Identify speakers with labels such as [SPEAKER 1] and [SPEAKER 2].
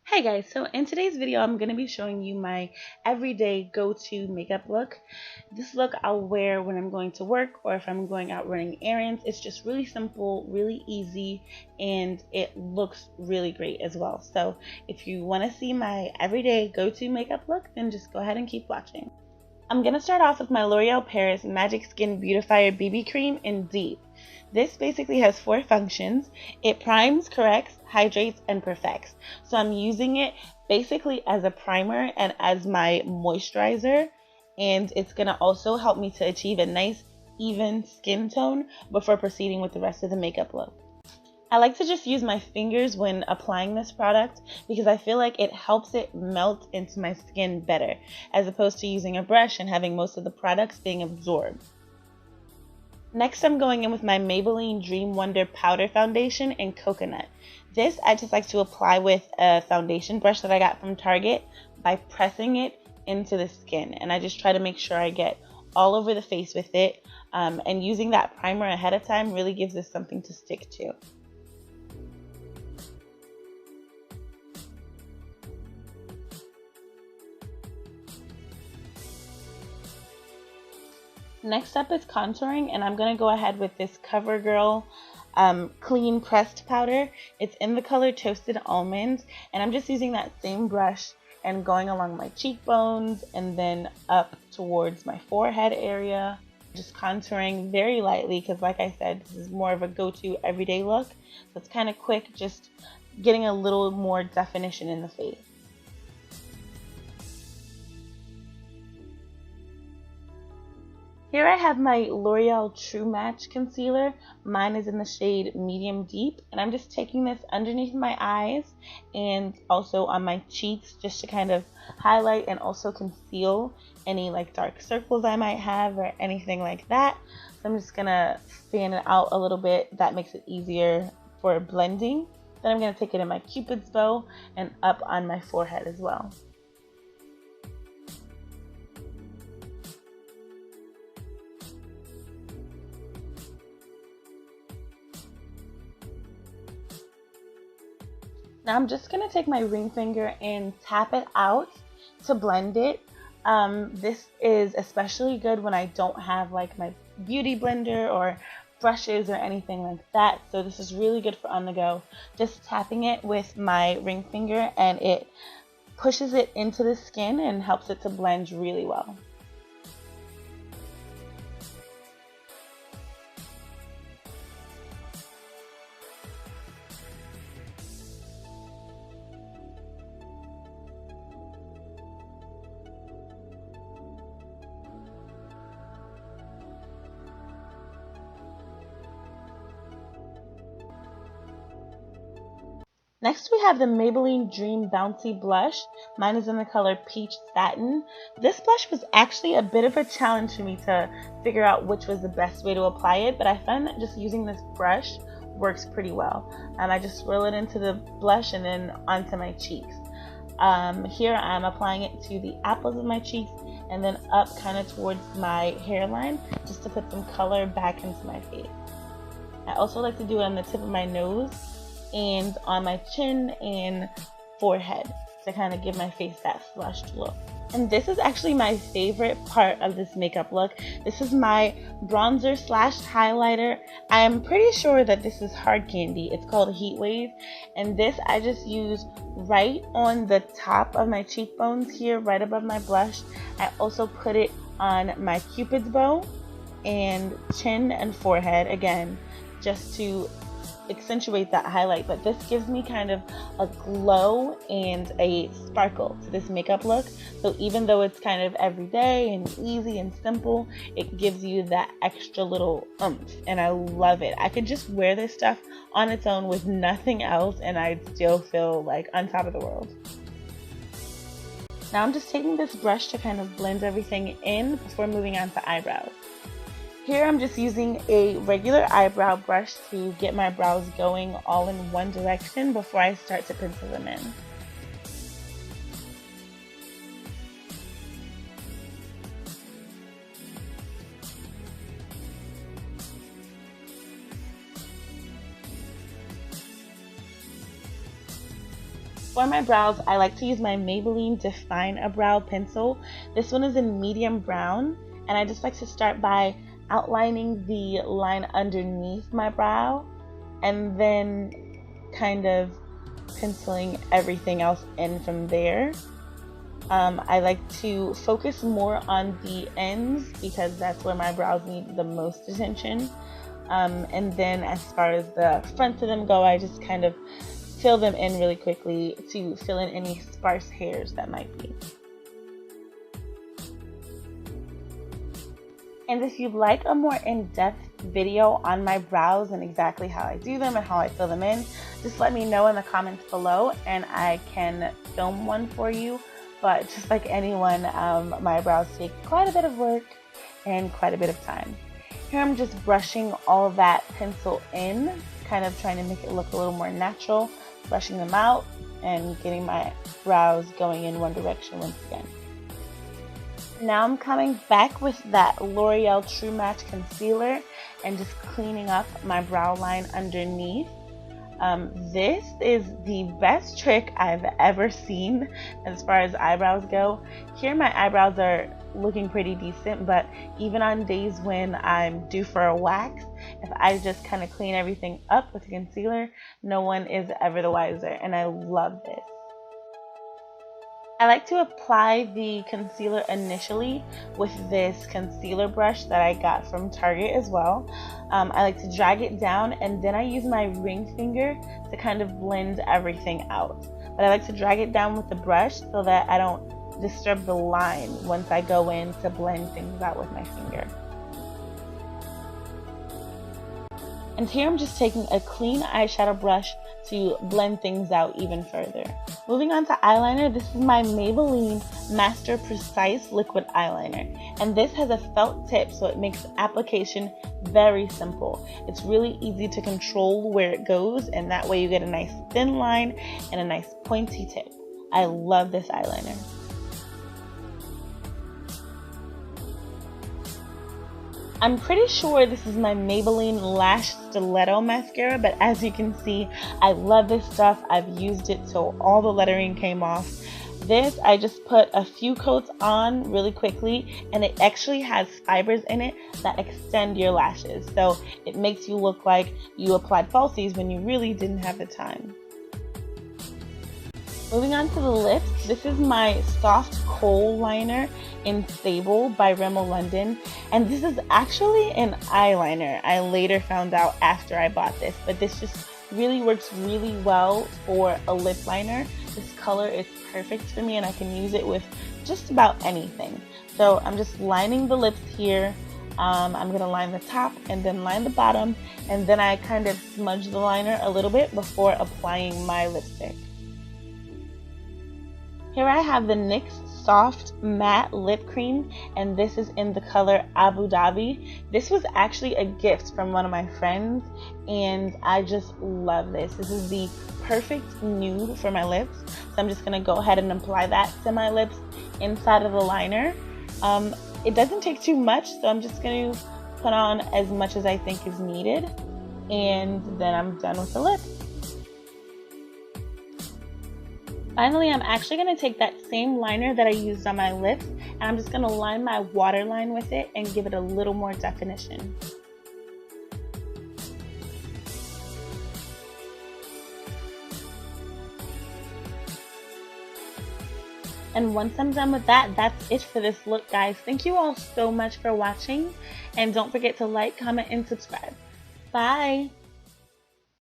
[SPEAKER 1] Hi guys, so in today's video I'm going to be showing you my everyday go-to makeup look. This look I'll wear when I'm going to work or if I'm going out running errands. It's just really simple, really easy, and it looks really great as well. So if you want to see my everyday go-to makeup look, then just go ahead and keep watching. I'm going to start off with my L'Oreal Paris Magic Skin Beautifier BB Cream in Deep. This basically has 4 functions. It primes, corrects, hydrates, and perfects. So I'm using it basically as a primer and as my moisturizer. And it's going to also help me to achieve a nice, even skin tone before proceeding with the rest of the makeup look. I like to just use my fingers when applying this product because I feel like it helps it melt into my skin better, as opposed to using a brush and having most of the products being absorbed. Next, I'm going in with my Maybelline Dream Wonder Powder Foundation in Coconut. This I just like to apply with a foundation brush that I got from Target by pressing it into the skin. And I just try to make sure I get all over the face with it. And using that primer ahead of time really gives this something to stick to. Next up is contouring, and I'm going to go ahead with this CoverGirl clean pressed powder. It's in the color Toasted Almonds, and I'm just using that same brush and going along my cheekbones and then up towards my forehead area. Just contouring very lightly because, like I said, this is more of a go-to everyday look. So it's kind of quick, just getting a little more definition in the face. Here I have my L'Oreal True Match Concealer. Mine is in the shade Medium Deep, and I'm just taking this underneath my eyes and also on my cheeks just to kind of highlight and also conceal any like dark circles I might have or anything like that. So I'm just gonna fan it out a little bit. That makes it easier for blending. Then I'm gonna take it in my Cupid's bow and up on my forehead as well. Now I'm just going to take my ring finger and tap it out to blend it. This is especially good when I don't have like my beauty blender or brushes or anything like that. So this is really good for on the go. Just tapping it with my ring finger and it pushes it into the skin and helps it to blend really well. Next we have the Maybelline Dream Bouncy Blush. Mine is in the color Peach Satin. This blush was actually a bit of a challenge for me to figure out which was the best way to apply it, but I found that just using this brush works pretty well. I just swirl it into the blush and then onto my cheeks. Here I'm applying it to the apples of my cheeks and then up kind of towards my hairline just to put some color back into my face. I also like to do it on the tip of my nose and on my chin and forehead to kind of give my face that flushed look. And this is actually my favorite part of this makeup look. This is my bronzer slash highlighter. I am pretty sure that this is Hard Candy. It's called Heat Wave. And this I just use right on the top of my cheekbones here, right above my blush. I also put it on my Cupid's bow and chin and forehead, again, just to accentuate that highlight. But this gives me kind of a glow and a sparkle to this makeup look. So even though it's kind of everyday and easy and simple, it gives you that extra little oomph, and I love it. I could just wear this stuff on its own with nothing else and I'd still feel like on top of the world. Now I'm just taking this brush to kind of blend everything in before moving on to eyebrows. Here I'm just using a regular eyebrow brush to get my brows going all in one direction before I start to pencil them in. For my brows, I like to use my Maybelline Define a Brow pencil. This one is in medium brown, and I just like to start by outlining the line underneath my brow and then kind of penciling everything else in from there. I like to focus more on the ends because that's where my brows need the most attention. And then as far as the fronts of them go, I just kind of fill them in really quickly to fill in any sparse hairs that might be. And if you'd like a more in-depth video on my brows and exactly how I do them and how I fill them in, just let me know in the comments below and I can film one for you. But just like anyone, my brows take quite a bit of work and quite a bit of time. Here I'm just brushing all that pencil in, kind of trying to make it look a little more natural, brushing them out and getting my brows going in one direction once again. Now I'm coming back with that L'Oreal True Match Concealer and just cleaning up my brow line underneath. This is the best trick I've ever seen as far as eyebrows go. Here my eyebrows are looking pretty decent, but even on days when I'm due for a wax, if I just kind of clean everything up with concealer, no one is ever the wiser, and I love this. I like to apply the concealer initially with this concealer brush that I got from Target as well. I like to drag it down and then I use my ring finger to kind of blend everything out. But I like to drag it down with the brush so that I don't disturb the line once I go in to blend things out with my finger. And here I'm just taking a clean eyeshadow brush to blend things out even further. Moving on to eyeliner, this is my Maybelline Master Precise Liquid Eyeliner. And this has a felt tip, so it makes application very simple. It's really easy to control where it goes, and that way you get a nice thin line and a nice pointy tip. I love this eyeliner. I'm pretty sure this is my Maybelline Lash Stiletto Mascara, but as you can see, I love this stuff. I've used it till all the lettering came off. This, I just put a few coats on really quickly, and it actually has fibers in it that extend your lashes. So it makes you look like you applied falsies when you really didn't have the time. Moving on to the lips, this is my Soft Kohl Liner in Sable by Rimmel London, and this is actually an eyeliner. I later found out after I bought this, but this just really works really well for a lip liner. This color is perfect for me and I can use it with just about anything. So I'm just lining the lips here. I'm going to line the top and then line the bottom, and then I kind of smudge the liner a little bit before applying my lipstick. Here I have the NYX Soft Matte Lip Cream, and this is in the color Abu Dhabi. This was actually a gift from one of my friends, and I just love this. This is the perfect nude for my lips, so I'm just going to go ahead and apply that to my lips inside of the liner. It doesn't take too much, so I'm just going to put on as much as I think is needed, and then I'm done with the lip. Finally, I'm actually going to take that same liner that I used on my lips, and I'm just going to line my waterline with it and give it a little more definition. And once I'm done with that, that's it for this look, guys. Thank you all so much for watching, and don't forget to like, comment, and subscribe. Bye!